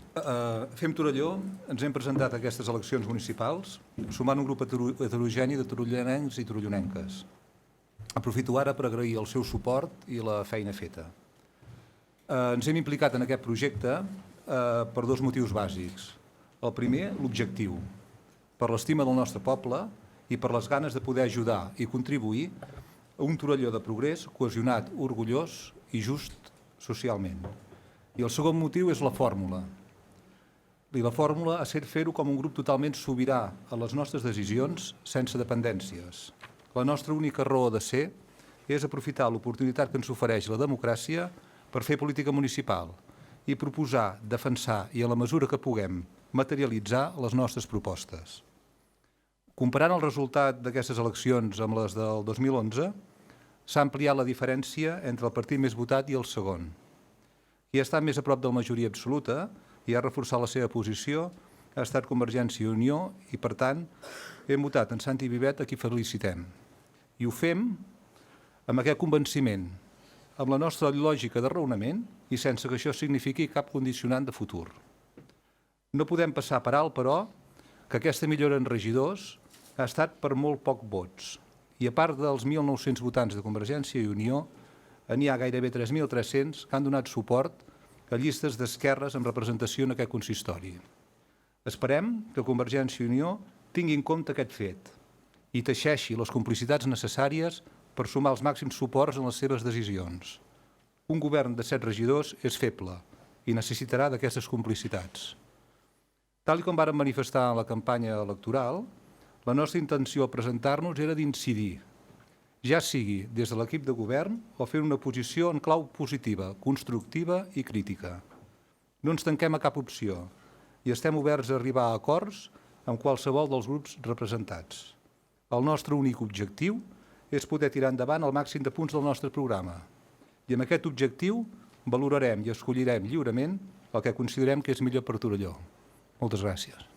Fem Torelló, ens hem presentat a aquestes eleccions municipals sumant un grup heterogeni de torellonencs i torellonenques. Aprofito ara per agrair el seu suport i la feina feta. Ens hem implicat en aquest projecte per dos motius bàsics. El primer, l'objectiu, per l'estima del nostre poble i per les ganes de poder ajudar i contribuir a un Torelló de progrés, cohesionat, orgullós i just socialment. I el segon motiu és la fórmula. I la fórmula ha set fer-ho com un grup totalment sobirà a les nostres decisions sense dependències. La nostra única raó de ser és aprofitar l'oportunitat que ens ofereix la democràcia per fer política municipal i proposar, defensar i, a la mesura que puguem, materialitzar les nostres propostes. Comparant el resultat d'aquestes eleccions amb les del 2011, s'ha ampliat la diferència entre el partit més votat i el segon. Qui ha estat més a prop de la majoria absoluta i ha reforçat la seva posició ha estat Convergència i Unió i, per tant, hem votat en Santi Vivet, a qui felicitem. I ho fem amb aquest convenciment, amb la nostra lògica de raonament i sense que això signifiqui cap condicionant de futur. No podem passar per alt, però, que aquesta millora en regidors ha estat per molt poc vots. I a part dels 1.900 votants de Convergència i Unió, n'hi ha gairebé 3.300 que han donat suport a llistes d'esquerres amb representació en aquest consistori. Esperem que Convergència i Unió tingui en compte aquest fet i teixeixi les complicitats necessàries per sumar els màxims suports en les seves decisions. Un govern de 7 regidors és feble i necessitarà d'aquestes complicitats. Tal com vàrem manifestar en la campanya electoral, la nostra intenció al presentar-nos era d'incidir, ja sigui des de l'equip de govern o fer una posició en clau positiva, constructiva i crítica. No ens tanquem a cap opció i estem oberts a arribar a acords amb qualsevol dels grups representats. El nostre únic objectiu és poder tirar endavant el màxim de punts del nostre programa i amb aquest objectiu valorarem i escollirem lliurement el que considerem que és millor per Torelló. Moltes gràcies.